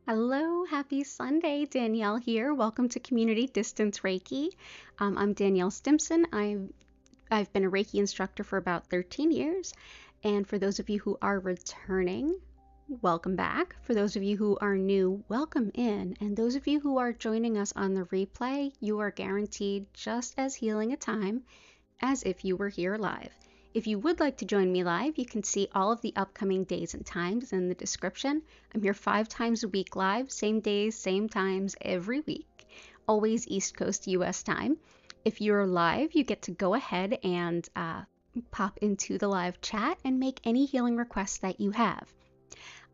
Hello, happy Sunday. Danielle here. Welcome to Community Distance Reiki. I'm Danielle Stimpson. I've been a Reiki instructor for about 13 years. And for those of you who are returning, welcome back. For those of you who are new, welcome in. And those of you who are joining us on the replay, you are guaranteed just as healing a time as if you were here live. If you would like to join me live, you can see all of the upcoming days and times in the description. I'm here 5 times a week live, same days, same times every week, always East Coast US time. If you're live, you get to go ahead and pop into the live chat and make any healing requests that you have.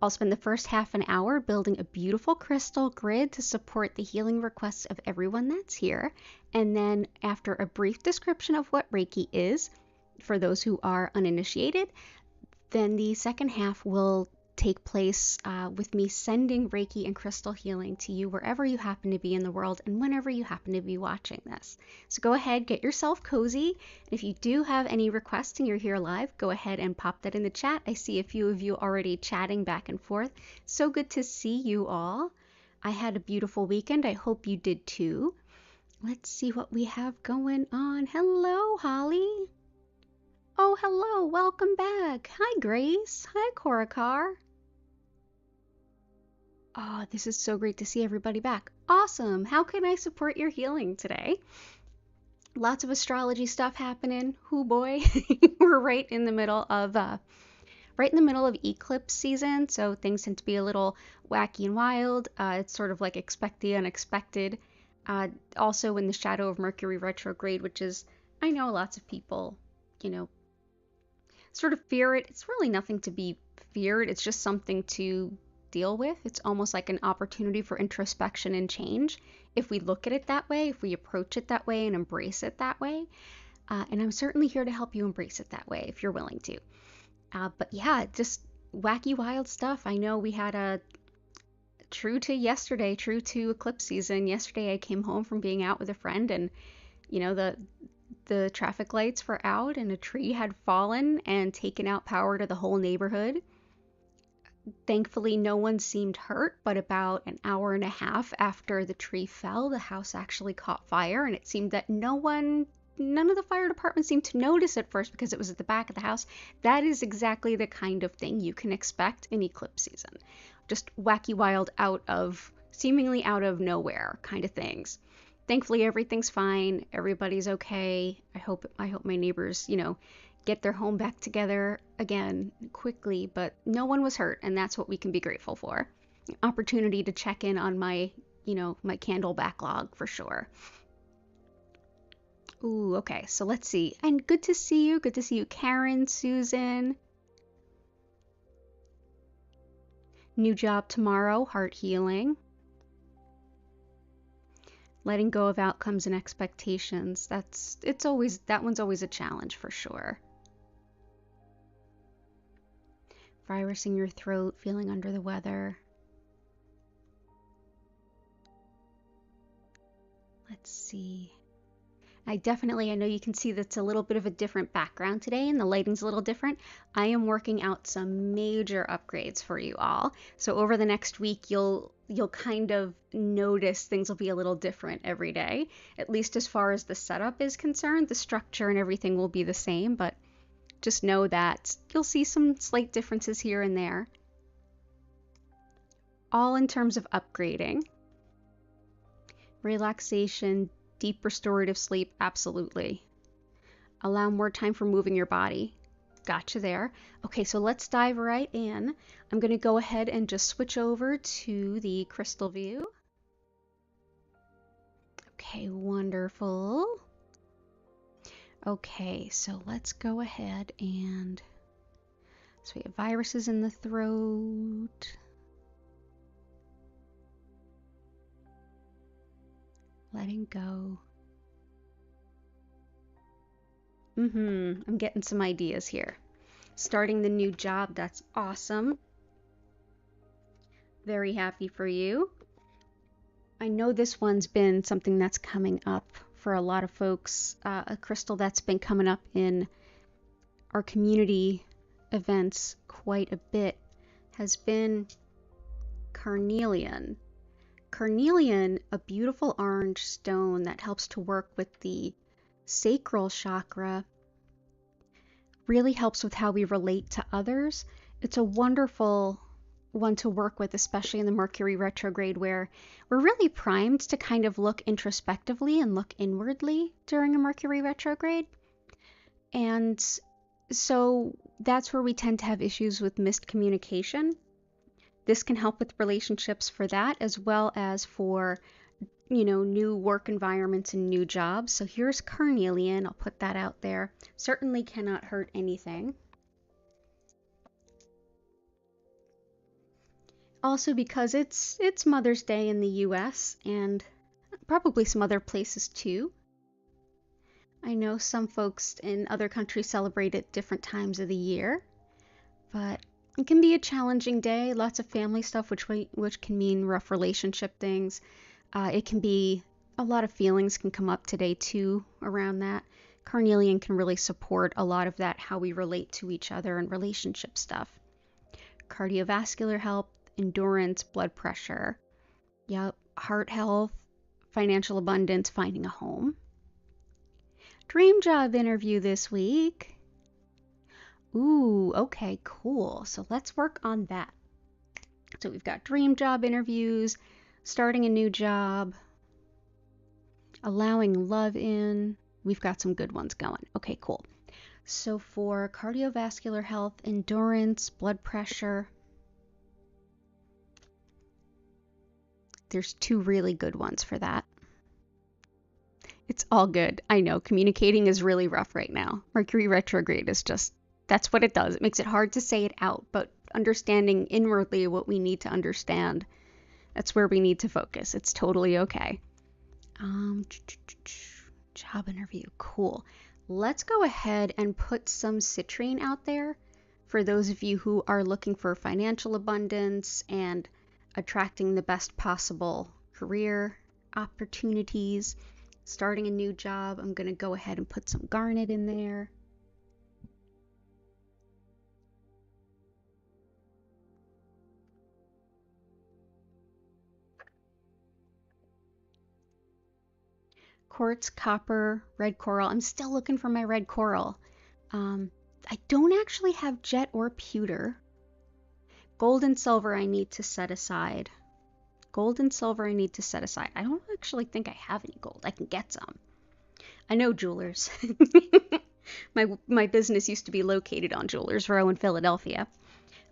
I'll spend the first half an hour building a beautiful crystal grid to support the healing requests of everyone that's here. And then after a brief description of what Reiki is, for those who are uninitiated, then the second half will take place with me sending Reiki and crystal healing to you wherever you happen to be in the world and whenever you happen to be watching this. So go ahead, get yourself cozy. And if you do have any requests and you're here live, go ahead and pop that in the chat. I see a few of you already chatting back and forth. So good to see you all. I had a beautiful weekend. I hope you did too. Let's see what we have going on. Hello, Holly. Oh, hello, welcome back. Hi, Grace. Hi, Korakar. Oh, this is so great to see everybody back. Awesome. How can I support your healing today? Lots of astrology stuff happening. Hoo boy. We're right in the middle of eclipse season, so things tend to be a little wacky and wild. It's sort of like expect the unexpected. Also in the shadow of Mercury retrograde, which is, I know lots of people, sort of fear it. It's really nothing to be feared. It's just something to deal with. It's almost like an opportunity for introspection and change if we look at it that way, if we approach it that way and embrace it that way. And I'm certainly here to help you embrace it that way if you're willing to. But yeah, just wacky, wild stuff. I know we had a true to eclipse season. Yesterday I came home from being out with a friend and, the traffic lights were out and a tree had fallen and taken out power to the whole neighborhood. Thankfully, no one seemed hurt, but about an hour and a half after the tree fell, the house actually caught fire, and it seemed that none of the fire department seemed to notice at first because it was at the back of the house. That is exactly the kind of thing you can expect in eclipse season. Just wacky, wild, seemingly out of nowhere kind of things. Thankfully, everything's fine. Everybody's okay. I hope my neighbors, get their home back together again quickly, but no one was hurt, and that's what we can be grateful for. Opportunity to check in on my candle backlog for sure. Ooh, okay, so let's see. And good to see you. Good to see you, Karen, Susan. New job tomorrow, heart healing. Letting go of outcomes and expectations. That one's always a challenge for sure. Virus in your throat, feeling under the weather. Let's see. I know you can see that's a little bit of a different background today and the lighting's a little different. I am working out some major upgrades for you all. So over the next week, you'll kind of notice things will be a little different every day. At least as far as the setup is concerned, the structure and everything will be the same, but just know that you'll see some slight differences here and there. All in terms of upgrading. Relaxation, deep restorative sleep, absolutely. Allow more time for moving your body. Gotcha there. Okay, so let's dive right in. I'm going to go ahead and just switch over to the crystal view. Okay, wonderful. Okay, so let's go ahead and... So we have viruses in the throat. Letting go. I'm getting some ideas here. Starting the new job, that's awesome. Very happy for you. I know this one's been something that's coming up for a lot of folks. A crystal that's been coming up in our community events quite a bit has been carnelian. Carnelian, a beautiful orange stone that helps to work with the sacral chakra, really helps with how we relate to others. It's a wonderful one to work with, especially in the Mercury retrograde, where we're really primed to kind of look introspectively and look inwardly during a Mercury retrograde. And so that's where we tend to have issues with missed communication. This can help with relationships for that, as well as for, new work environments and new jobs. So here's carnelian. I'll put that out there. Certainly cannot hurt anything. Also, because it's Mother's Day in the US and probably some other places too. I know some folks in other countries celebrate at different times of the year, but it can be a challenging day. Lots of family stuff, which can mean rough relationship things. It can be a lot of feelings can come up today too around that. Carnelian can really support a lot of that, how we relate to each other and relationship stuff. Cardiovascular health, endurance, blood pressure. Yep, heart health, financial abundance, finding a home. Dream job interview this week. Ooh, okay, cool. So let's work on that. So we've got dream job interviews, starting a new job, allowing love in. We've got some good ones going. Okay, cool. So for cardiovascular health, endurance, blood pressure, there's two really good ones for that. It's all good. I know communicating is really rough right now. Mercury retrograde is just, that's what it does. It makes it hard to say it out, but understanding inwardly what we need to understand, that's where we need to focus. It's totally okay. Job interview. Cool. Let's go ahead and put some citrine out there for those of you who are looking for financial abundance and attracting the best possible career opportunities, starting a new job. I'm going to go ahead and put some garnet in there. Quartz, copper, red coral. I'm still looking for my red coral. I don't actually have jet or pewter. Gold and silver I need to set aside. Gold and silver I need to set aside. I don't actually think I have any gold. I can get some. I know jewelers. My business used to be located on Jewelers Row in Philadelphia.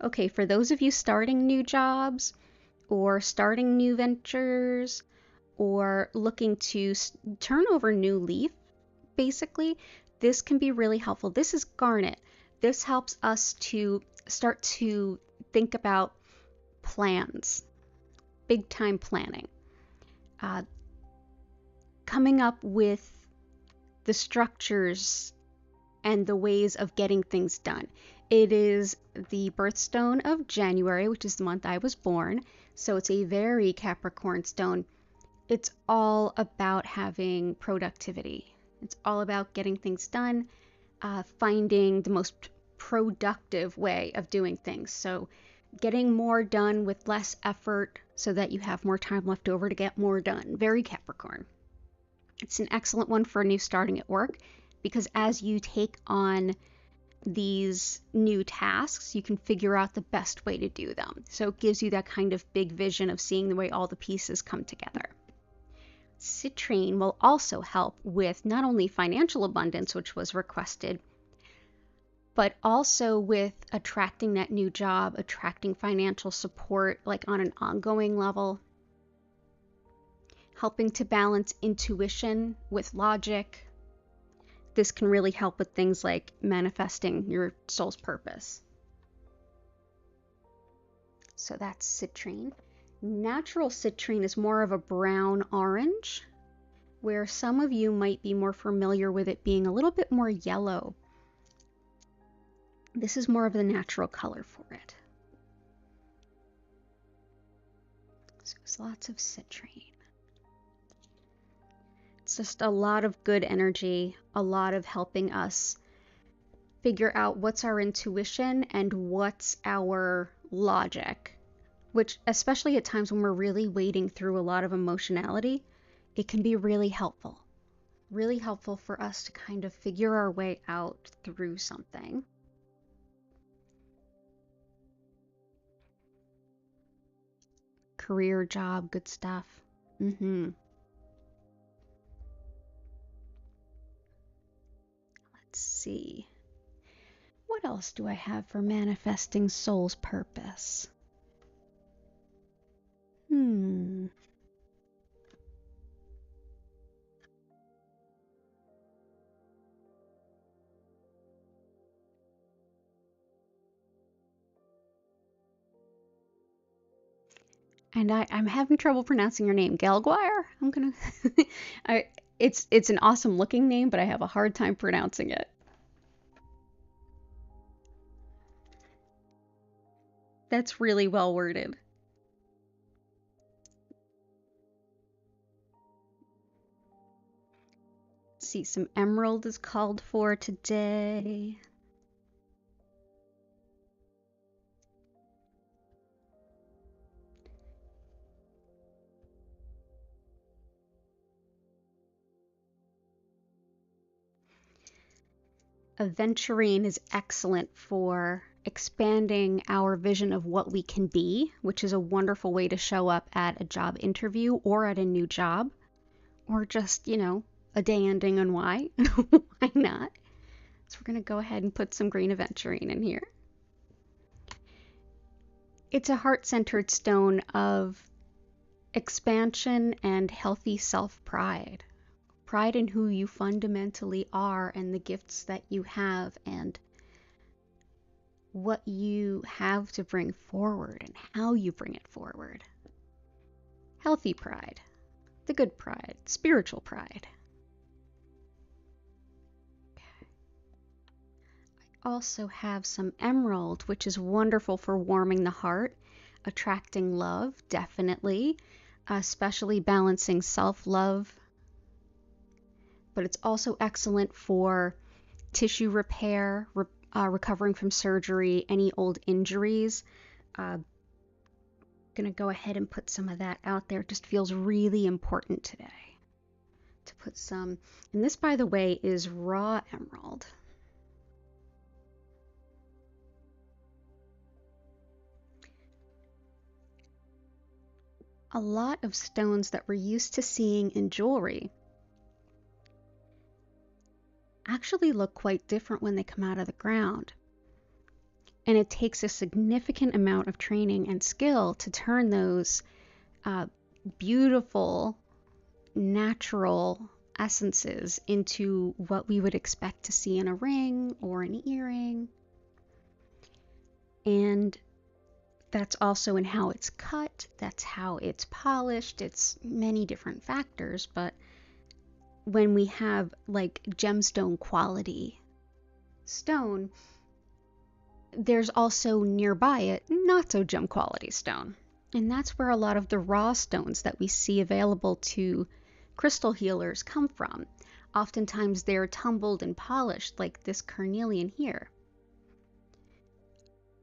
Okay, for those of you starting new jobs or starting new ventures or looking to turn over a new leaf, basically, this can be really helpful. This is garnet. This helps us to start to think about plans, big time planning, coming up with the structures and the ways of getting things done. It is the birthstone of January, which is the month I was born, so it's a very Capricorn stone. It's all about having productivity. It's all about getting things done, finding the most productive way of doing things. So getting more done with less effort so that you have more time left over to get more done. Very Capricorn. It's an excellent one for a new starting at work because as you take on these new tasks, you can figure out the best way to do them. So it gives you that kind of big vision of seeing the way all the pieces come together. Citrine will also help with not only financial abundance, which was requested, but also with attracting that new job, attracting financial support, like on an ongoing level, helping to balance intuition with logic. This can really help with things like manifesting your soul's purpose. So that's citrine. Natural citrine is more of a brown orange, where some of you might be more familiar with it being a little bit more yellow. This is more of the natural color for it. So there's lots of citrine. It's just a lot of good energy, a lot of helping us figure out what's our intuition and what's our logic. which, especially at times when we're really wading through a lot of emotionality, it can be really helpful. Really helpful for us to kind of figure our way out through something. Career, job, good stuff. Let's see. What else do I have for manifesting soul's purpose? And I'm having trouble pronouncing your name, Gelguire. I'm gonna. It's an awesome looking name, but I have a hard time pronouncing it. That's really well worded. Let's see, some emerald is called for today. Aventurine is excellent for expanding our vision of what we can be, which is a wonderful way to show up at a job interview or at a new job, or just, a day ending on why. Why not? So we're going to go ahead and put some green aventurine in here. It's a heart-centered stone of expansion and healthy self-pride. Pride in who you fundamentally are and the gifts that you have and what you have to bring forward and how you bring it forward. Healthy pride, the good pride, spiritual pride. Okay. I also have some emerald, which is wonderful for warming the heart, attracting love, definitely, especially balancing self-love. But it's also excellent for tissue repair, recovering from surgery, any old injuries. Gonna go ahead and put some of that out there. It just feels really important today to put some. And this, by the way, is raw emerald. A lot of stones that we're used to seeing in jewelry actually look quite different when they come out of the ground. And it takes a significant amount of training and skill to turn those beautiful, natural essences into what we would expect to see in a ring or an earring. And that's also in how it's cut, that's how it's polished, it's many different factors, but when we have like gemstone quality stone, there's also nearby it not so gem quality stone. And that's where a lot of the raw stones that we see available to crystal healers come from. Oftentimes they're tumbled and polished like this carnelian here.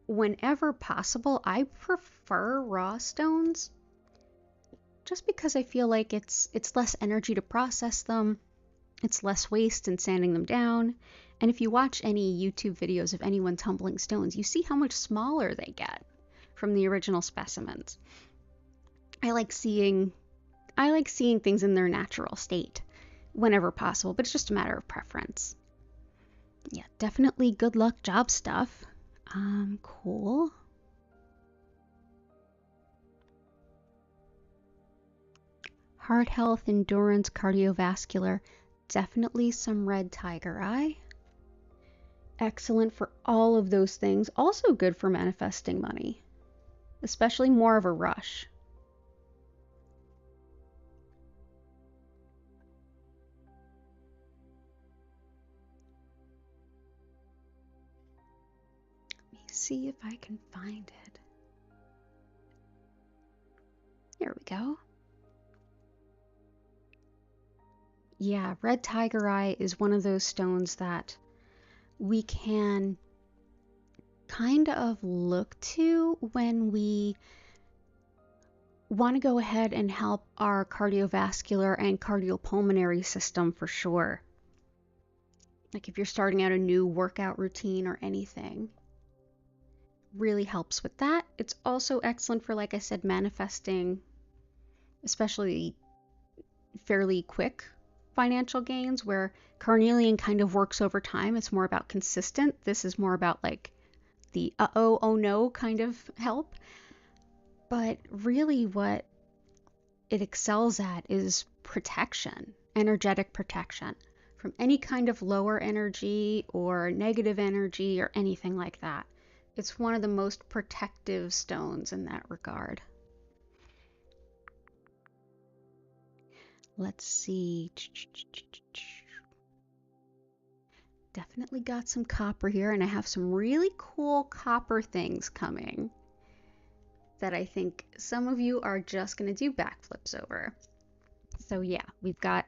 Whenever possible, I prefer raw stones just because I feel like it's less energy to process them, it's less waste in sanding them down. And if you watch any YouTube videos of anyone tumbling stones, you see how much smaller they get from the original specimens. I like seeing things in their natural state whenever possible, but it's just a matter of preference. Yeah, definitely good luck job stuff. Cool. Heart health, endurance, cardiovascular, definitely some red tiger eye. Excellent for all of those things. Also good for manifesting money, especially more of a rush. Let me see if I can find it. Here we go. Yeah, red tiger eye is one of those stones that we can kind of look to when we want to go ahead and help our cardiovascular and cardiopulmonary system for sure. Like if you're starting out a new workout routine or anything, really helps with that. It's also excellent for, like I said, manifesting, especially fairly quick financial gains, where carnelian kind of works over time. It's more about consistent. This is more about like the oh no kind of help. But really what it excels at is protection, energetic protection from any kind of lower energy or negative energy or anything like that. It's one of the most protective stones in that regard. Let's see. Definitely got some copper here, and I have some really cool copper things coming that I think some of you are just going to do backflips over. So yeah, we've got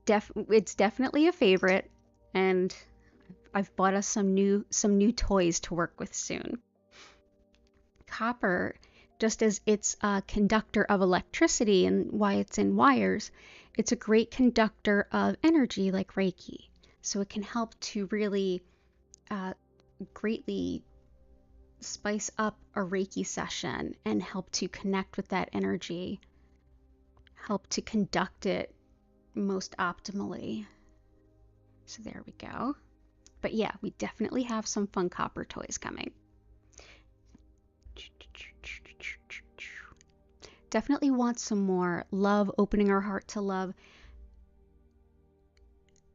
it's definitely a favorite, and I've bought us some new toys to work with soon. Copper, just as it's a conductor of electricity and why it's in wires, it's a great conductor of energy like Reiki. So it can help to really greatly spice up a Reiki session and help to connect with that energy, help to conduct it most optimally. So there we go. But yeah, we definitely have some fun copper toys coming. Definitely want some more love, opening our heart to love.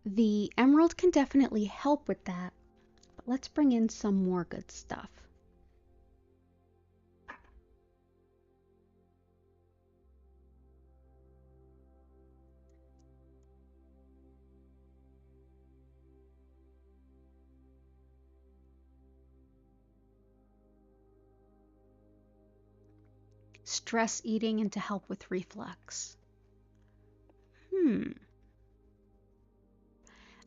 The emerald can definitely help with that, but let's bring in some more good stuff. Stress eating and to help with reflux.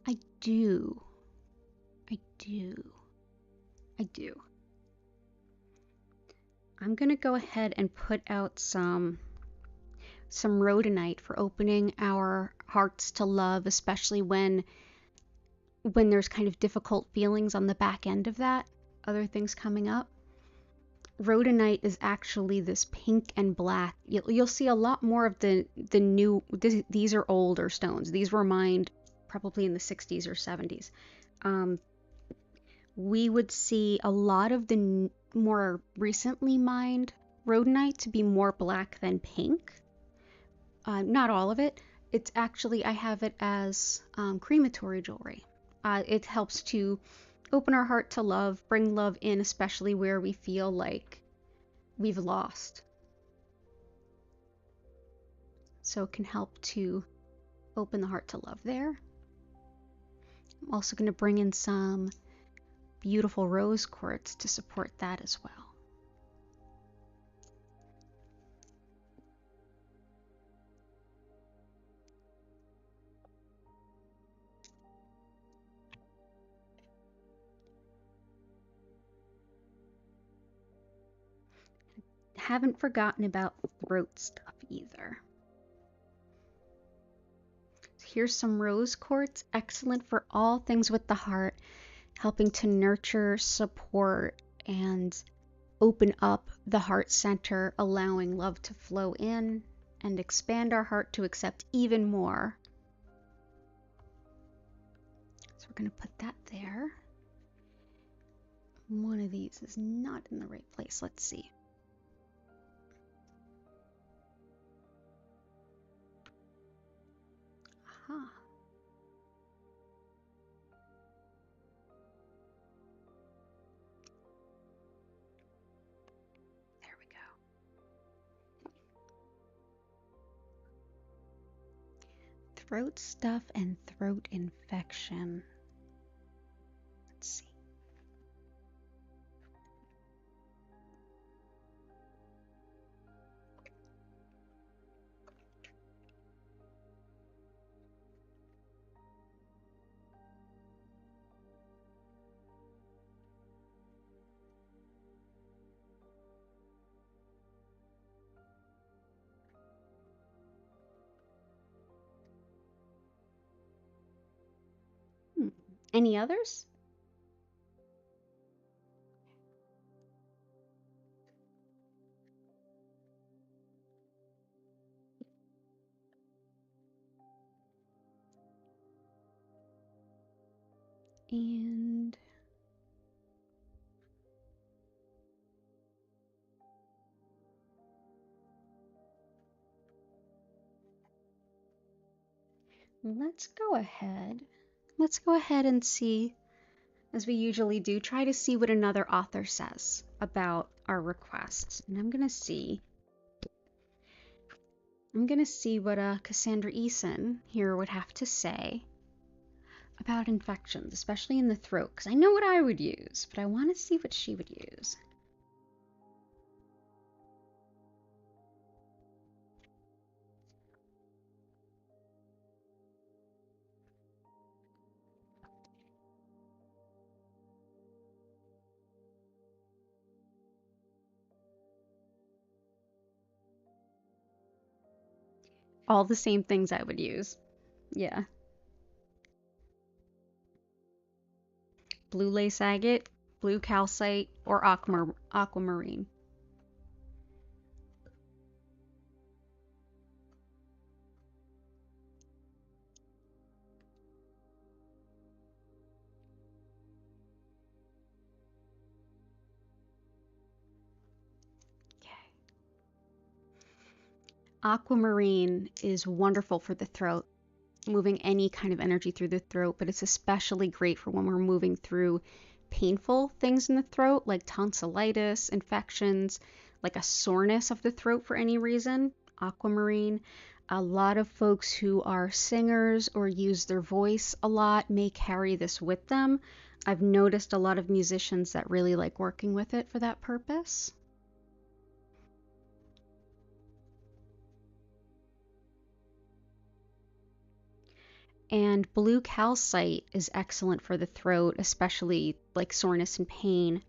I do. I'm gonna go ahead and put out some rhodonite for opening our hearts to love, especially when there's kind of difficult feelings on the back end of that, other things coming up. Rhodonite is actually this pink and black. You'll see a lot more of the new. These are older stones. These were mined probably in the 60s or 70s. We would see a lot of the more recently mined rhodonite to be more black than pink. Not all of it. It's actually, I have it as crematory jewelry. It helps to open our heart to love, bring love in, especially where we feel like we've lost. So it can help to open the heart to love there. I'm also going to bring in some beautiful rose quartz to support that as well. Haven't forgotten about throat stuff either. Here's some rose quartz, excellent for all things with the heart, helping to nurture, support, and open up the heart center, allowing love to flow in and expand our heart to accept even more. So we're going to put that there. One of these is not in the right place. Let's see. Aha. There we go. Throat stuff and throat infection. Let's see. Any others? And let's go ahead. Let's go ahead and see, as we usually do, try to see what another author says about our requests. And I'm gonna see what Cassandra Eason here would have to say about infections, especially in the throat, because I know what I would use, but I want to see what she would use. All the same things I would use. Yeah. Blue lace agate, blue calcite, or aquamarine. Aquamarine is wonderful for the throat, moving any kind of energy through the throat, but it's especially great for when we're moving through painful things in the throat, like tonsillitis, infections, like a soreness of the throat for any reason. Aquamarine. A lot of folks who are singers or use their voice a lot may carry this with them. I've noticed a lot of musicians that really like working with it for that purpose. And blue calcite is excellent for the throat, especially like soreness and pain.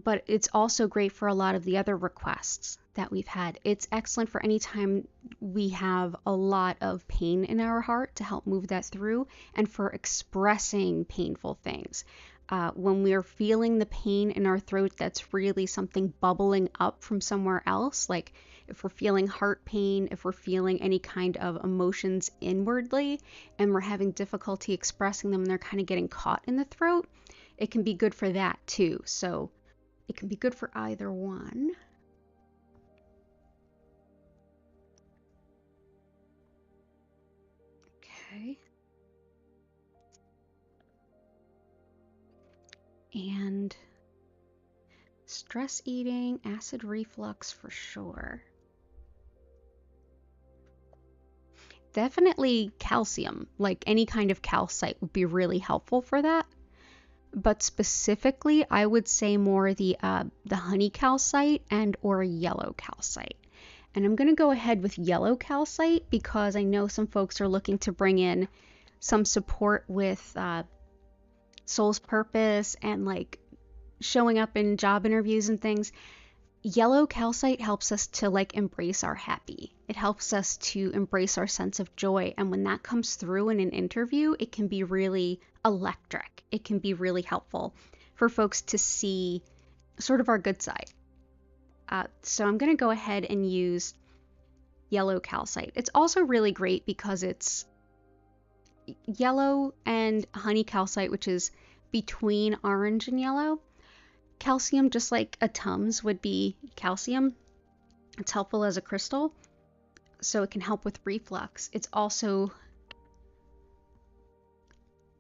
But it's also great for a lot of the other requests that we've had. It's excellent for any time we have a lot of pain in our heart to help move that through, and for expressing painful things. When we're feeling the pain in our throat, that's really something bubbling up from somewhere else. Like if we're feeling heart pain, if we're feeling any kind of emotions inwardly and we're having difficulty expressing them and they're kind of getting caught in the throat, it can be good for that too. So it can be good for either one. Okay. And stress eating, acid reflux for sure. Definitely calcium, like any kind of calcite would be really helpful for that. But specifically, I would say more the honey calcite and or yellow calcite. And I'm going to go ahead with yellow calcite because I know some folks are looking to bring in some support with soul's purpose and like showing up in job interviews and things. Yellow calcite helps us to like embrace our happy. It helps us to embrace our sense of joy. And when that comes through in an interview, it can be really electric. It can be really helpful for folks to see sort of our good side. So I'm going to go ahead and use yellow calcite. It's also really great because it's yellow and honey calcite, which is between orange and yellow. Calcium, just like a Tums would be calcium, it's helpful as a crystal, so it can help with reflux. It's also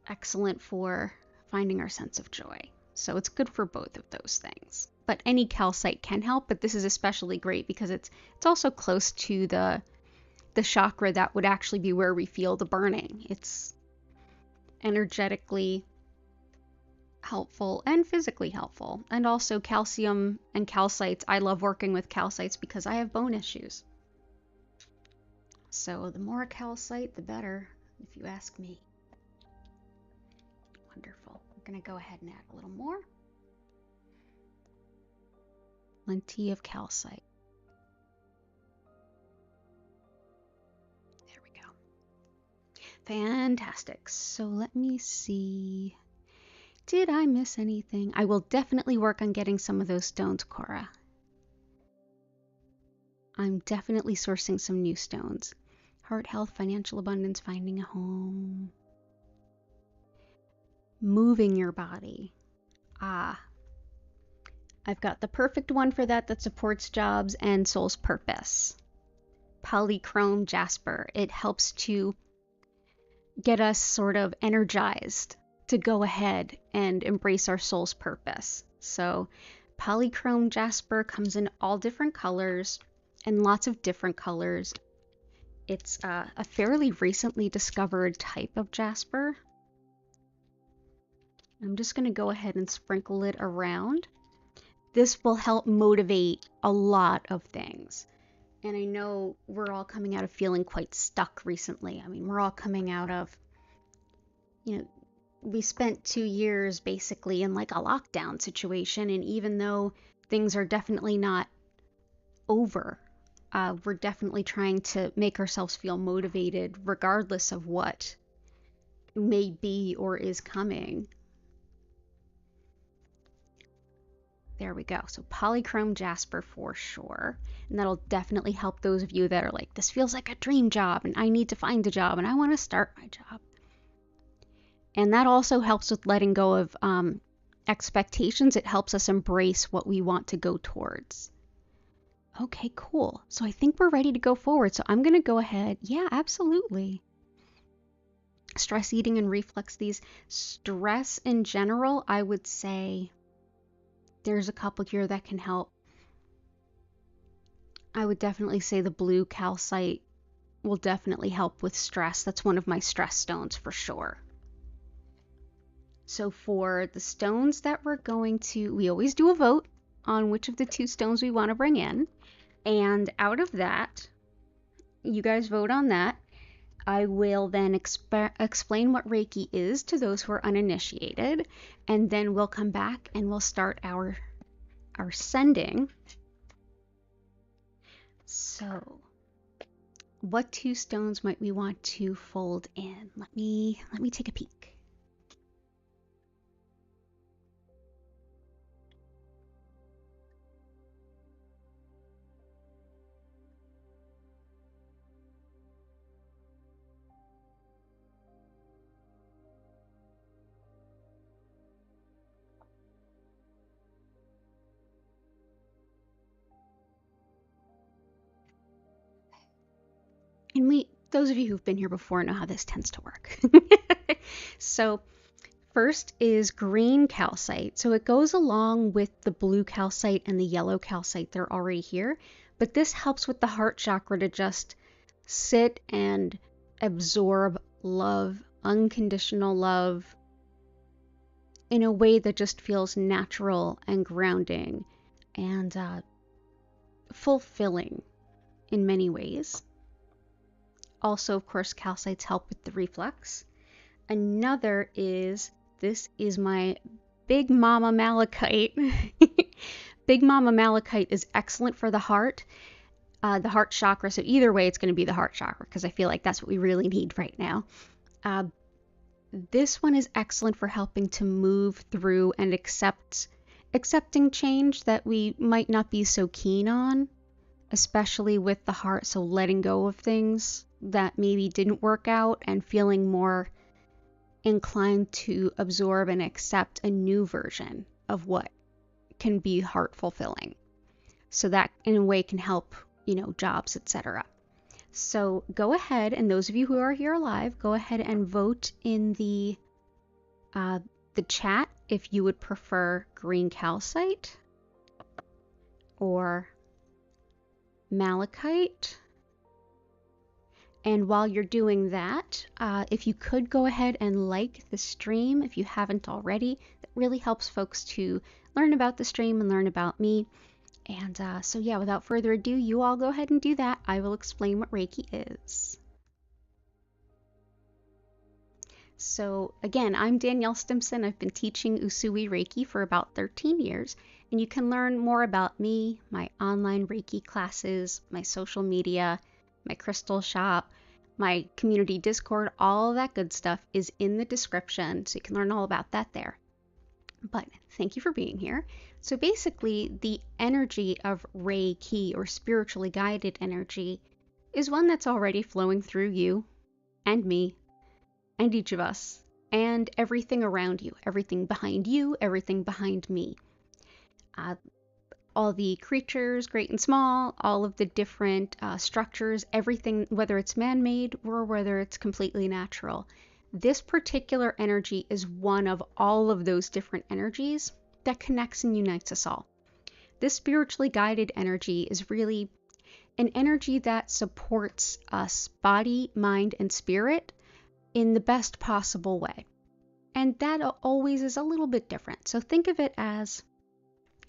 excellent for finding our sense of joy. So it's good for both of those things. But any calcite can help, but this is especially great because it's also close to the chakra that would actually be where we feel the burning. It's energetically helpful and physically helpful. And also calcium and calcites. I love working with calcites because I have bone issues. So the more calcite, the better, if you ask me. Wonderful. I'm going to go ahead and add a little more. Plenty of calcite. There we go. Fantastic. So let me see. Did I miss anything? I will definitely work on getting some of those stones, Cora. I'm definitely sourcing some new stones. Heart health, financial abundance, finding a home. Moving your body. Ah. I've got the perfect one for that supports jobs and soul's purpose. Polychrome Jasper. It helps to get us sort of energized to go ahead and embrace our soul's purpose. So Polychrome Jasper comes in all different colors and lots of different colors. It's a fairly recently discovered type of jasper. I'm just going to go ahead and sprinkle it around. This will help motivate a lot of things. And I know we're all coming out of feeling quite stuck recently. I mean, we're all coming out of, we spent 2 years basically in like a lockdown situation. And even though things are definitely not over, we're definitely trying to make ourselves feel motivated regardless of what may be or is coming. There we go. So Polychrome Jasper for sure. And that'll definitely help those of you that are like, this feels like a dream job and I need to find a job and I want to start my job. And that also helps with letting go of expectations. It helps us embrace what we want to go towards. Okay, cool. So I think we're ready to go forward. So I'm going to go ahead. Yeah, absolutely. Stress eating and reflux. These stress in general, I would say there's a couple here that can help. I would definitely say the blue calcite will definitely help with stress. That's one of my stress stones for sure. So for the stones that we're going to, we always do a vote on which of the 2 stones we want to bring in. And out of that, you guys vote on that. I will then explain what Reiki is to those who are uninitiated, and then we'll come back and we'll start our sending. So, what 2 stones might we want to fold in? Let me take a peek. And those of you who've been here before know how this tends to work. So first is green calcite. So it goes along with the blue calcite and the yellow calcite. They're already here. But this helps with the heart chakra to just sit and absorb love, unconditional love, in a way that just feels natural and grounding and fulfilling in many ways. Also, of course, calcites help with the reflux. Another is, this is my Big Mama Malachite. Big Mama Malachite is excellent for the heart chakra. So either way, it's going to be the heart chakra because I feel like that's what we really need right now. This one is excellent for helping to move through and accepting change that we might not be so keen on, especially with the heart. So letting go of things that maybe didn't work out and feeling more inclined to absorb and accept a new version of what can be heart fulfilling. So that in a way can help, jobs, etc. So go ahead, and those of you who are here live, go ahead and vote in the chat if you would prefer green calcite or malachite. And while you're doing that, if you could go ahead and like the stream if you haven't already, that really helps folks to learn about the stream and learn about me. And so yeah, without further ado, you all go ahead and do that. I will explain what Reiki is. So again, I'm Danielle Stimpson. I've been teaching Usui Reiki for about 13 years, and you can learn more about me, my online Reiki classes, my social media, my crystal shop, my community Discord, all of that good stuff is in the description, so you can learn all about that there. But thank you for being here. So basically, the energy of Reiki, or spiritually guided energy, is one that's already flowing through you and me and each of us and everything around you, everything behind you, everything behind me. All the creatures, great and small, all of the different structures, everything, whether it's man-made or whether it's completely natural. This particular energy is one of all of those different energies that connects and unites us all. This spiritually guided energy is really an energy that supports us, body, mind, and spirit, in the best possible way. And that always is a little bit different. So think of it as,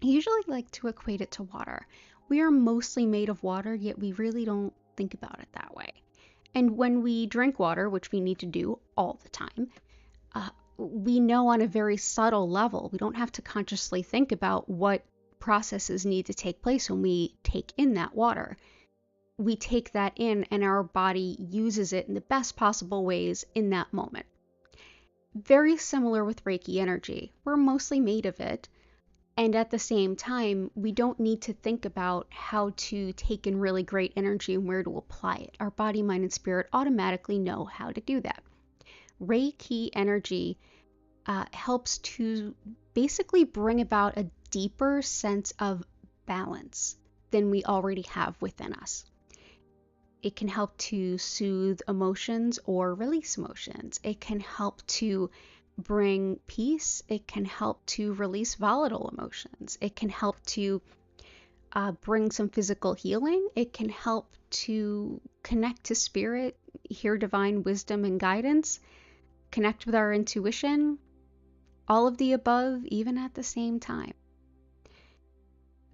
I usually like to equate it to water. We are mostly made of water, yet we really don't think about it that way. And when we drink water, which we need to do all the time, we know on a very subtle level. We don't have to consciously think about what processes need to take place when we take in that water. We take that in and our body uses it in the best possible ways in that moment. Very similar with Reiki energy. We're mostly made of it. And at the same time, we don't need to think about how to take in really great energy and where to apply it. Our body, mind, and spirit automatically know how to do that. Reiki energy helps to basically bring about a deeper sense of balance than we already have within us. It can help to soothe emotions or release emotions. It can help to bring peace. It can help to release volatile emotions. It can help to bring some physical healing. It can help to connect to spirit, hear divine wisdom and guidance, connect with our intuition, all of the above, even at the same time.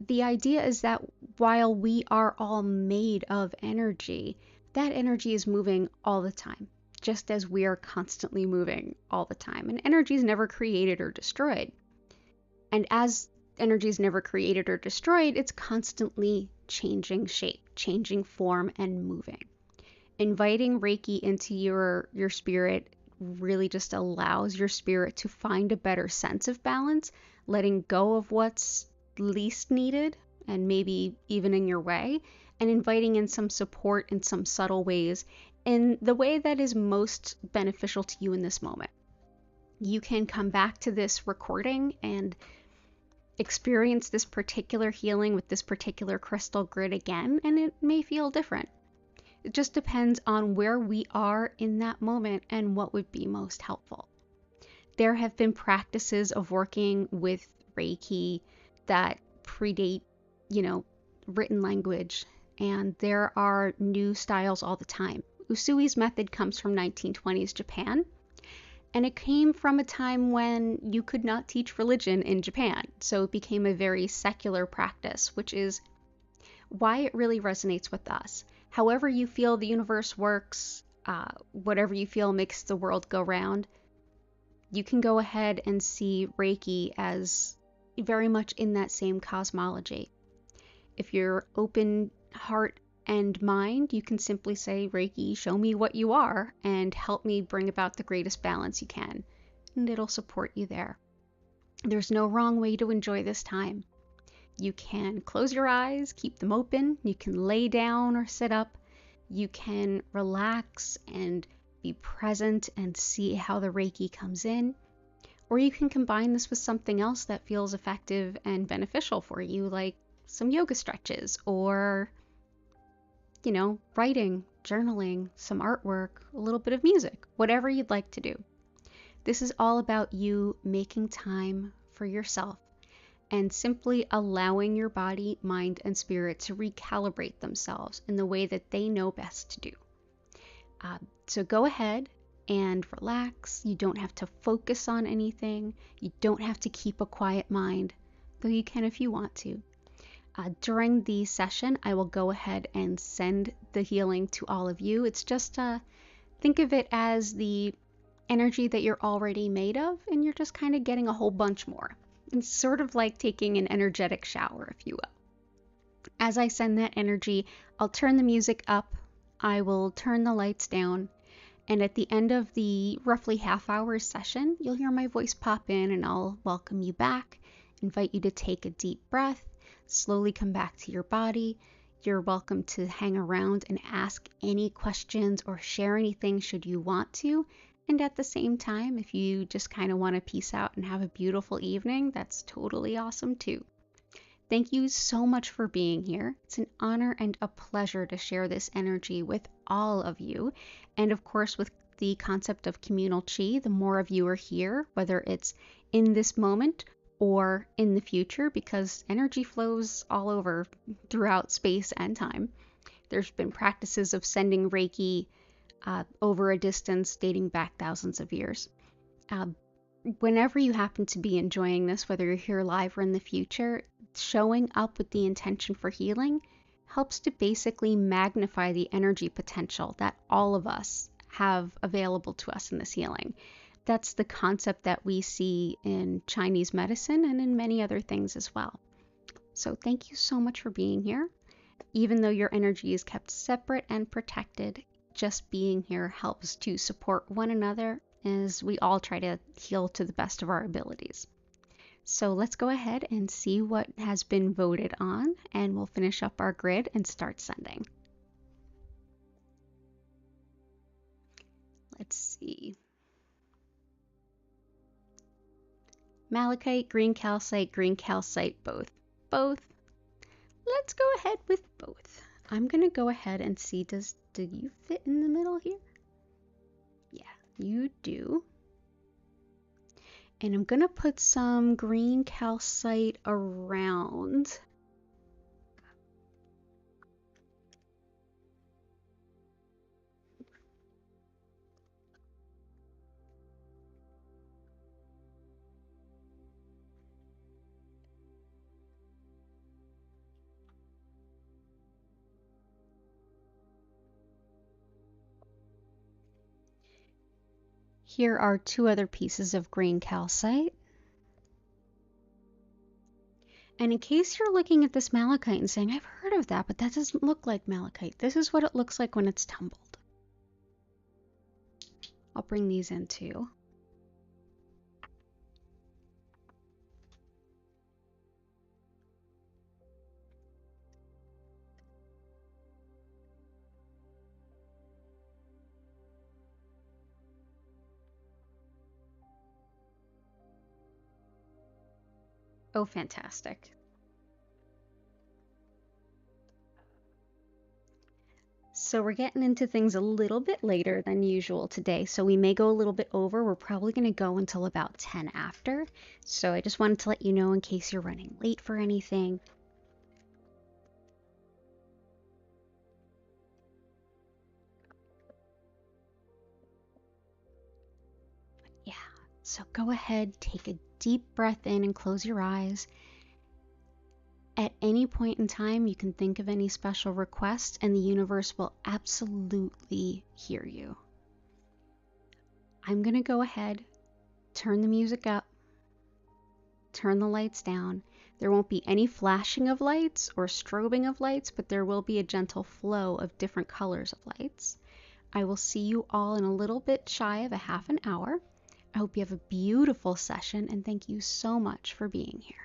The idea is that while we are all made of energy, that energy is moving all the time, just as we are constantly moving all the time. And energy is never created or destroyed. And as energy is never created or destroyed, it's constantly changing shape, changing form, and moving. Inviting Reiki into your spirit really just allows your spirit to find a better sense of balance, letting go of what's least needed and maybe even in your way, and inviting in some support in some subtle ways in the way that is most beneficial to you in this moment. You can come back to this recording and experience this particular healing with this particular crystal grid again, and it may feel different. It just depends on where we are in that moment and what would be most helpful. There have been practices of working with Reiki that predate, written language, and there are new styles all the time. Usui's method comes from 1920s Japan, and it came from a time when you could not teach religion in Japan, so it became a very secular practice, which is why it really resonates with us. However you feel the universe works, whatever you feel makes the world go round, you can go ahead and see Reiki as very much in that same cosmology. If you're open heart and mind, you can simply say, Reiki, show me what you are and help me bring about the greatest balance you can. And it'll support you there. There's no wrong way to enjoy this time. You can close your eyes, keep them open. You can lay down or sit up. You can relax and be present and see how the Reiki comes in. Or you can combine this with something else that feels effective and beneficial for you, like some yoga stretches or writing, journaling, some artwork, a little bit of music, whatever you'd like to do. This is all about you making time for yourself and simply allowing your body, mind, and spirit to recalibrate themselves in the way that they know best to do. So go ahead and relax. You don't have to focus on anything. You don't have to keep a quiet mind, though you can if you want to. During the session, I will go ahead and send the healing to all of you. It's just, think of it as the energy that you're already made of, and you're just kind of getting a whole bunch more. It's sort of like taking an energetic shower, if you will. As I send that energy, I'll turn the music up I will turn the lights down, and at the end of the roughly half-hour session, you'll hear my voice pop in and I'll welcome you back, invite you to take a deep breath, slowly come back to your body. You're welcome to hang around and ask any questions or share anything should you want to. And at the same time, if you just kind of want to peace out and have a beautiful evening, that's totally awesome too. Thank you so much for being here. It's an honor and a pleasure to share this energy with all of you. And of course, with the concept of communal chi, the more of you are here, whether it's in this moment or in the future, because energy flows all over throughout space and time. There's been practices of sending Reiki over a distance dating back thousands of years. Whenever you happen to be enjoying this, whether you're here live or in the future, showing up with the intention for healing helps to basically magnify the energy potential that all of us have available to us in this healing. That's the concept that we see in Chinese medicine and in many other things as well. So thank you so much for being here. Even though your energy is kept separate and protected, just being here helps to support one another as we all try to heal to the best of our abilities. So let's go ahead and see what has been voted on, and we'll finish up our grid and start sending. Let's see. Malachite, green calcite, both. Both. Let's go ahead with both. I'm going to go ahead and see, do you fit in the middle here? Yeah, you do. And I'm going to put some green calcite around. Here are two other pieces of green calcite. And in case you're looking at this malachite and saying, I've heard of that, but that doesn't look like malachite. This is what it looks like when it's tumbled. I'll bring these in too. Oh, fantastic. So we're getting into things a little bit later than usual today, so we may go a little bit over. We're probably going to go until about 10 after. So I just wanted to let you know in case you're running late for anything. Yeah, so go ahead, take a deep breath in and close your eyes. At any point in time, you can think of any special request and the universe will absolutely hear you. I'm going to go ahead, turn the music up, turn the lights down. There won't be any flashing of lights or strobing of lights, but there will be a gentle flow of different colors of lights. I will see you all in a little bit shy of a half an hour. I hope you have a beautiful session and thank you so much for being here.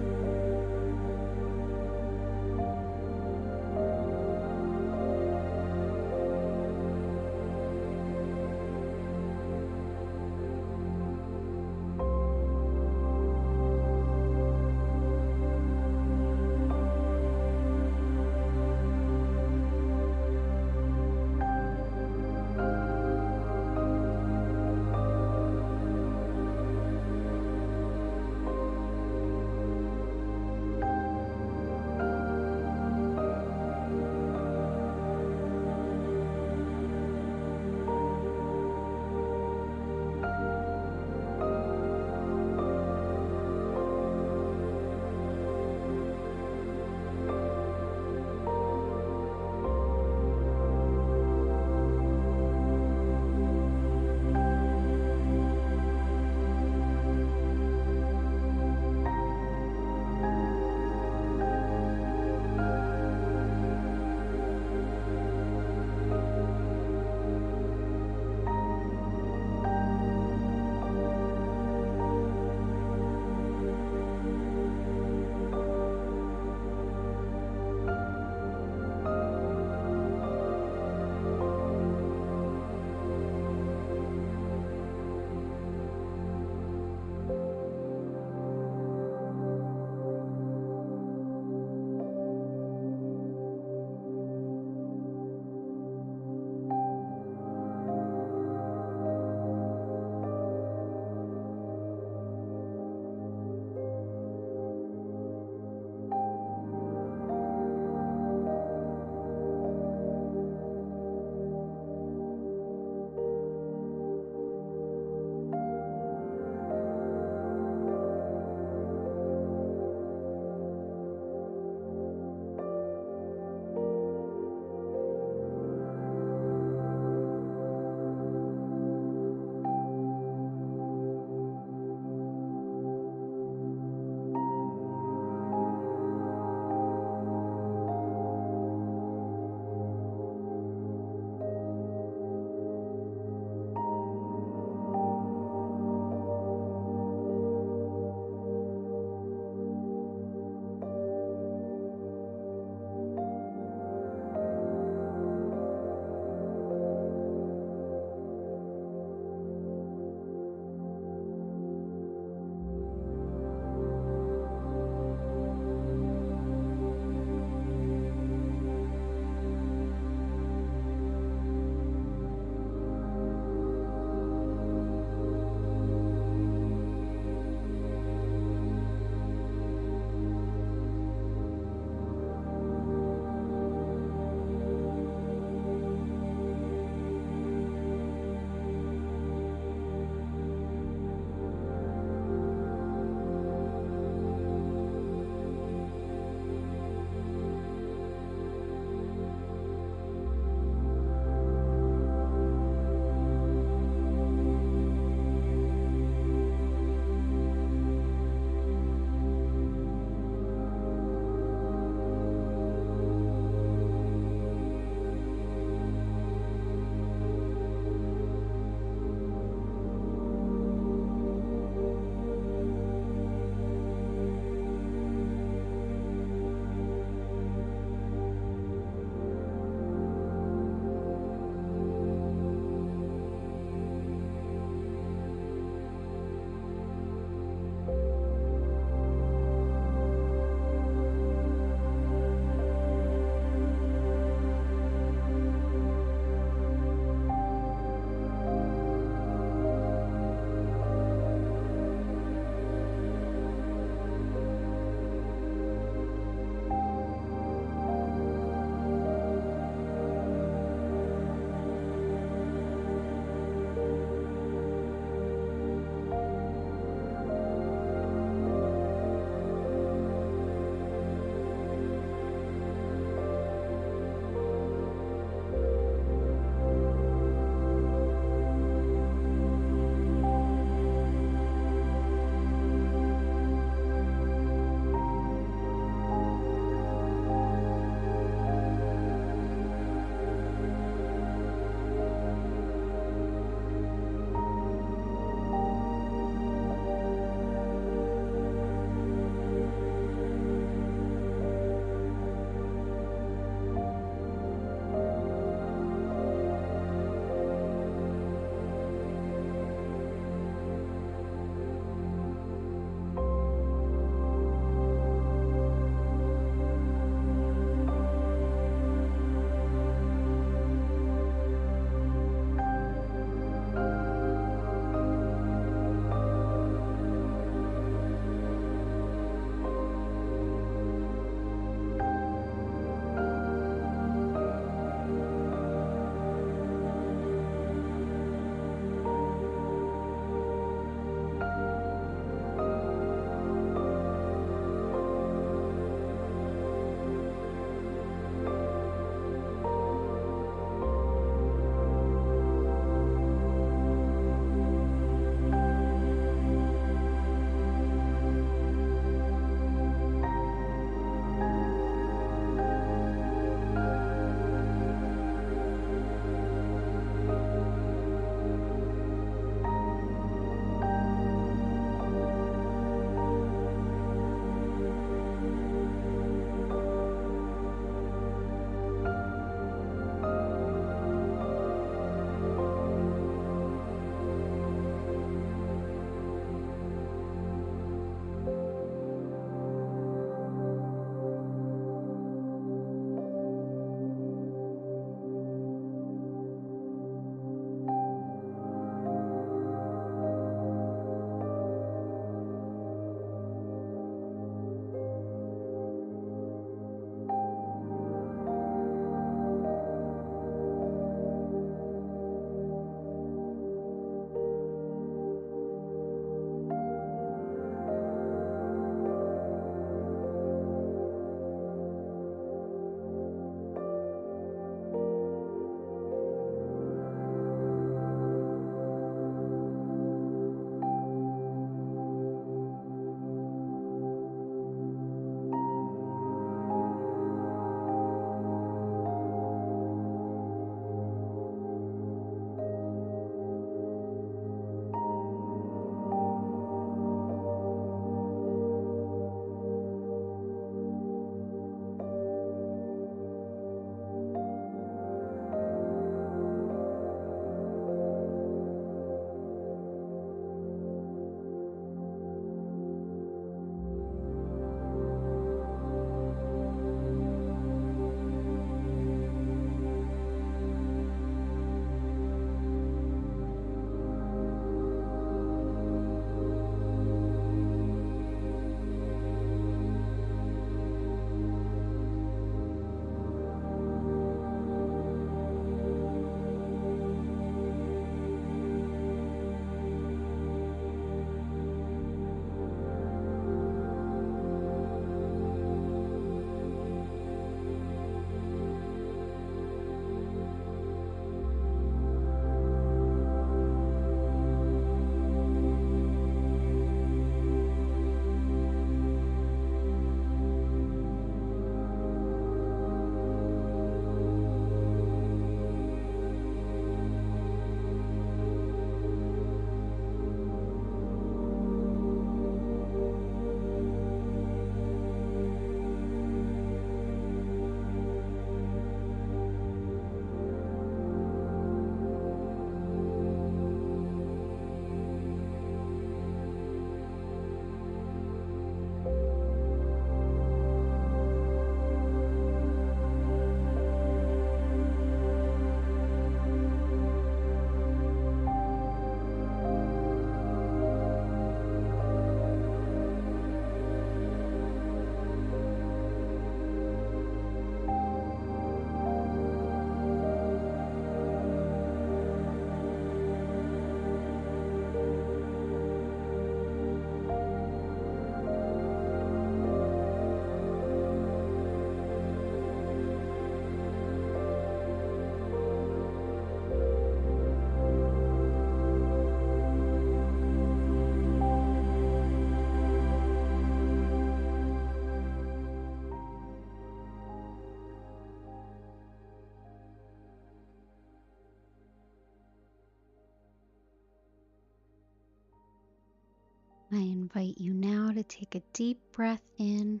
I invite you now to take a deep breath in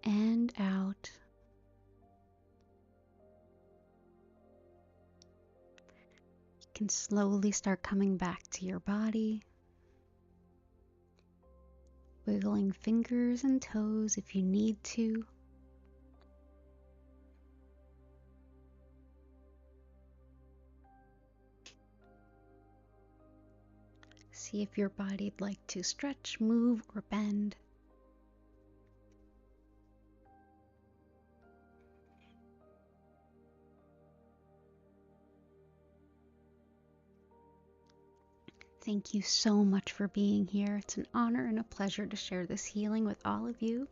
and out. You can slowly start coming back to your body, wiggling fingers and toes if you need to. See if your body'd like to stretch, move, or bend. Thank you so much for being here. It's an honor and a pleasure to share this healing with all of you.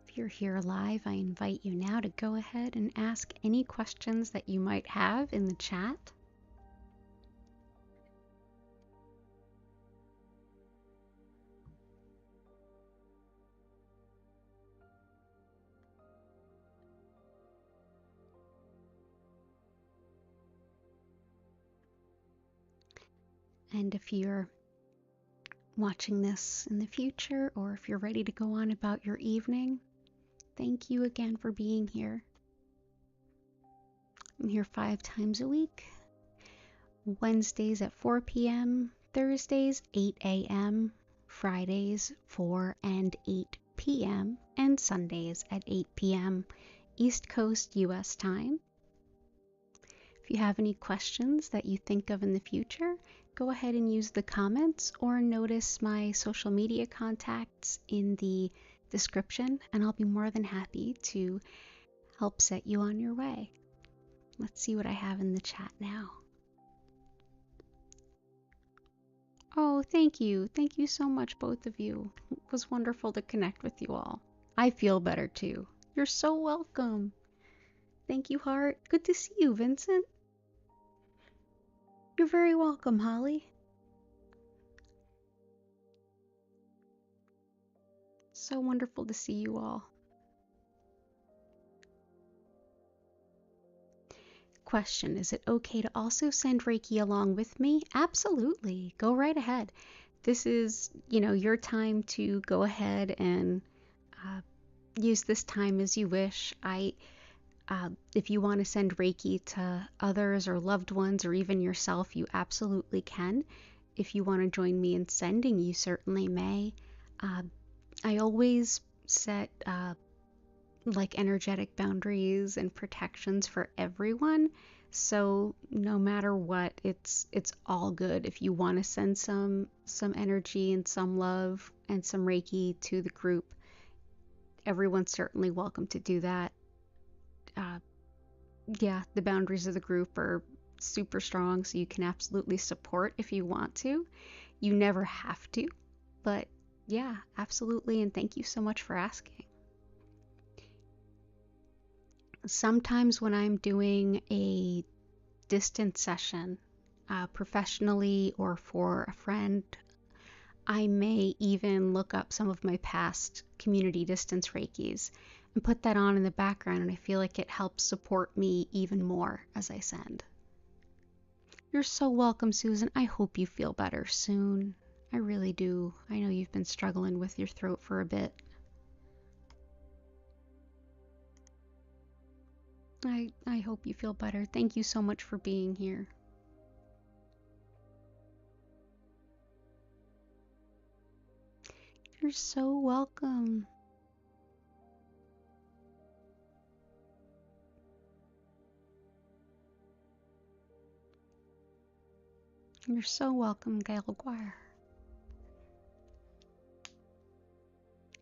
If you're here live, I invite you now to go ahead and ask any questions that you might have in the chat. And if you're watching this in the future, or if you're ready to go on about your evening, thank you again for being here. I'm here 5 times a week. Wednesdays at 4 p.m., Thursdays 8 a.m., Fridays 4 and 8 p.m., and Sundays at 8 p.m. East Coast US time. If you have any questions that you think of in the future, go ahead and use the comments or notice my social media contacts in the description, and I'll be more than happy to help set you on your way. Let's see what I have in the chat now. Oh, thank you. Thank you so much, both of you. It was wonderful to connect with you all. I feel better too. You're so welcome. Thank you, Heart. Good to see you, Vincent. You're very welcome, Holly. So wonderful to see you all. Question, is it okay to also send Reiki along with me? Absolutely. Go right ahead. This is, your time to go ahead and use this time as you wish. If you want to send Reiki to others or loved ones or even yourself, you absolutely can. If you want to join me in sending, you certainly may. I always set energetic boundaries and protections for everyone, so no matter what, it's all good. If you want to send some energy and some love and some Reiki to the group, everyone's certainly welcome to do that. Yeah, the boundaries of the group are super strong, so you can absolutely support if you want to. You never have to, but yeah, absolutely, and thank you so much for asking. Sometimes when I'm doing a distance session, professionally or for a friend, I may even look up some of my past community distance Reikis and put that on in the background, and I feel like it helps support me even more as I send. You're so welcome, Susan. I hope you feel better soon. I really do. I know you've been struggling with your throat for a bit. I hope you feel better. Thank you so much for being here. You're so welcome. You're so welcome, Gail Guire.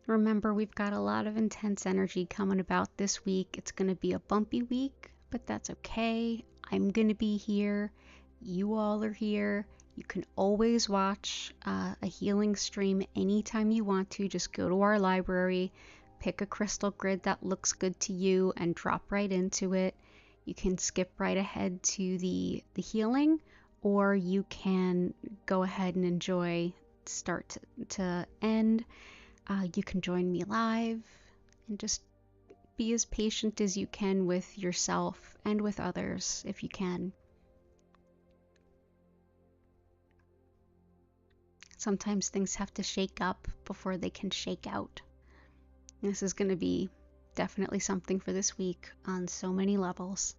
Remember, we've got a lot of intense energy coming about this week. It's going to be a bumpy week, but that's okay. I'm going to be here. You all are here. You can always watch a healing stream anytime you want to. Just go to our library, pick a crystal grid that looks good to you, and drop right into it. You can skip right ahead to the healing, or you can go ahead and enjoy start to end. You can join me live and just be as patient as you can with yourself and with others if you can. Sometimes things have to shake up before they can shake out. This is going to be definitely something for this week on so many levels.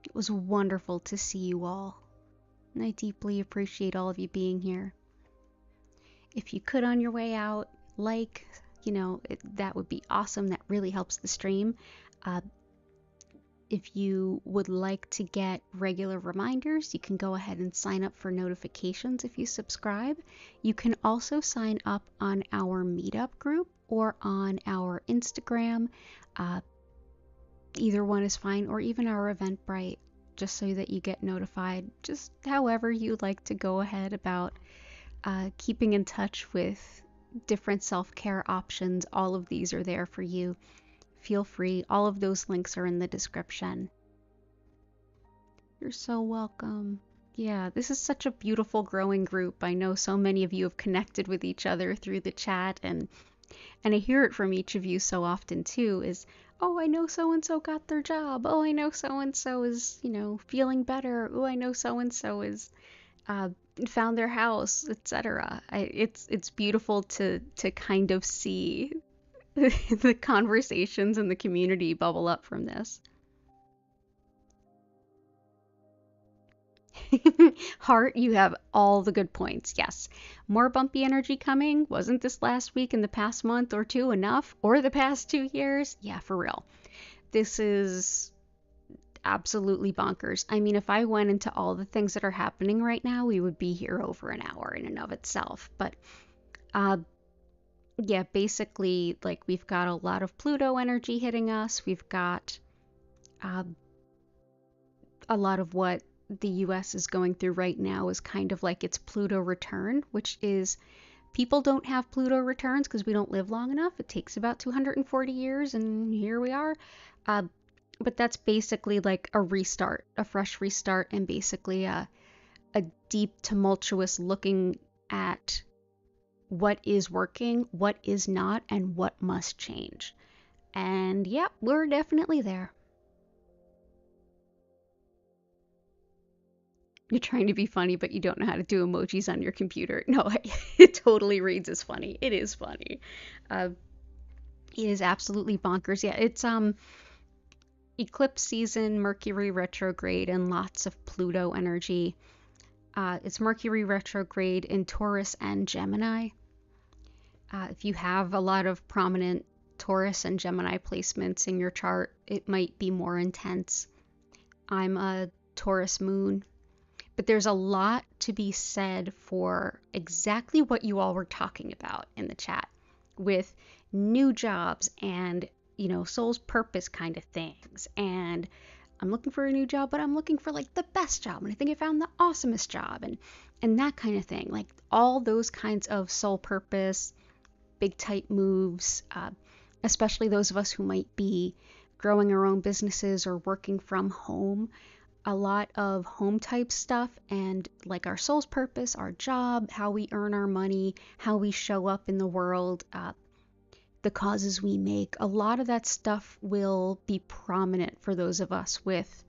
It was wonderful to see you all, and I deeply appreciate all of you being here. If you could on your way out, that would be awesome. That really helps the stream. If you would like to get regular reminders, you can go ahead and sign up for notifications if you subscribe. You can also sign up on our meetup group or on our Instagram. Either one is fine, or even our Eventbrite, just so that you get notified. Just however you'd like to go ahead about keeping in touch with different self-care options. All of these are there for you. Feel free. All of those links are in the description. You're so welcome. Yeah, this is such a beautiful growing group. I know so many of you have connected with each other through the chat, and I hear it from each of you so often too, is, oh, I know so-and-so got their job. Oh, I know so-and-so is, feeling better. Oh, I know so-and-so is found their house, etc. It's beautiful to kind of see the conversations in the community bubble up from this. Heart, you have all the good points. Yes, more bumpy energy coming. Wasn't this last week, in the past month or two, enough? Or the past 2 years? Yeah, for real. This is absolutely bonkers. I mean, if I went into all the things that are happening right now, we would be here over an hour in and of itself. But yeah, basically, like, we've got a lot of Pluto energy hitting us. We've got a lot of what the US is going through right now is kind of like its Pluto return, which is, people don't have Pluto returns because we don't live long enough. It takes about 240 years, and here we are. But that's basically like a restart, a fresh restart, and basically a deep, tumultuous looking at what is working, what is not, and what must change. And yeah, we're definitely there. You're trying to be funny, but you don't know how to do emojis on your computer. No, it totally reads as funny. It is funny. It is absolutely bonkers. Yeah, it's eclipse season, Mercury retrograde, and lots of Pluto energy. It's Mercury retrograde in Taurus and Gemini. If you have a lot of prominent Taurus and Gemini placements in your chart, it might be more intense. I'm a Taurus moon, but there's a lot to be said for exactly what you all were talking about in the chat, with new jobs and, soul's purpose kind of things. And I'm looking for a new job, but I'm looking for like the best job, and I think I found the awesomest job, and that kind of thing. Like, all those kinds of soul purpose, big type moves, especially those of us who might be growing our own businesses or working from home. A lot of home type stuff, and like our soul's purpose, our job, how we earn our money, how we show up in the world, the causes we make. A lot of that stuff will be prominent for those of us with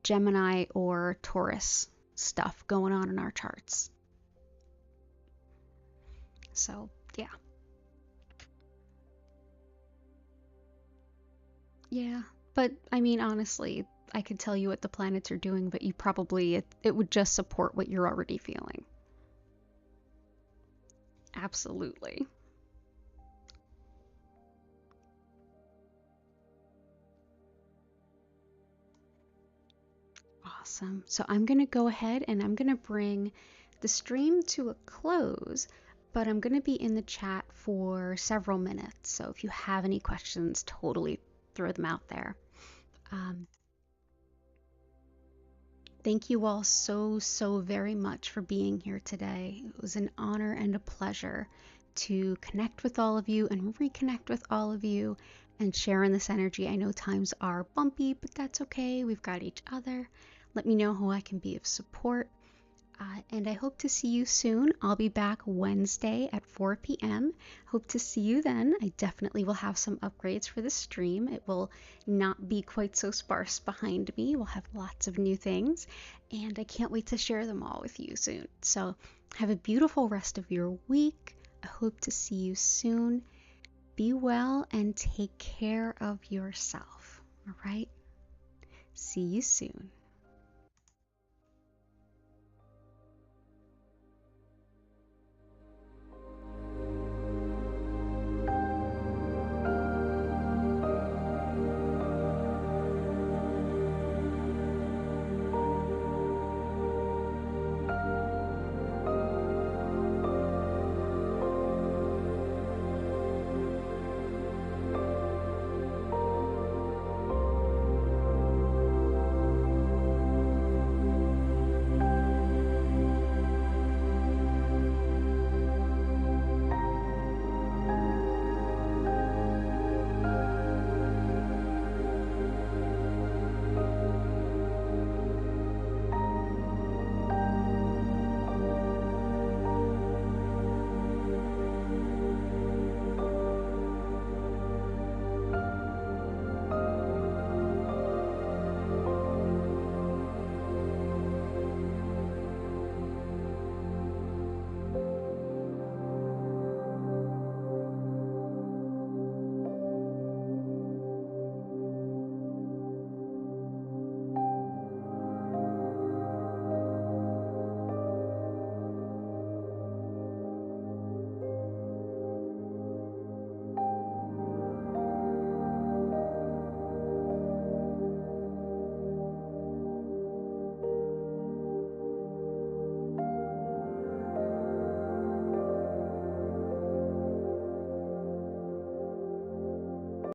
Gemini or Taurus stuff going on in our charts. So yeah. Yeah, but I mean, honestly, I could tell you what the planets are doing, but you probably, it would just support what you're already feeling. Absolutely. Awesome. So I'm going to go ahead and I'm going to bring the stream to a close, but I'm going to be in the chat for several minutes. So if you have any questions, totally throw them out there. Thank you all so very much for being here today. It was an honor and a pleasure to connect with all of you and reconnect with all of you and share in this energy. I know times are bumpy, but that's okay. We've got each other. Let me know how I can be of support. And I hope to see you soon. I'll be back Wednesday at 4 p.m. Hope to see you then. I definitely will have some upgrades for the stream. It will not be quite so sparse behind me. We'll have lots of new things, and I can't wait to share them all with you soon. So have a beautiful rest of your week. I hope to see you soon. Be well and take care of yourself. All right? See you soon.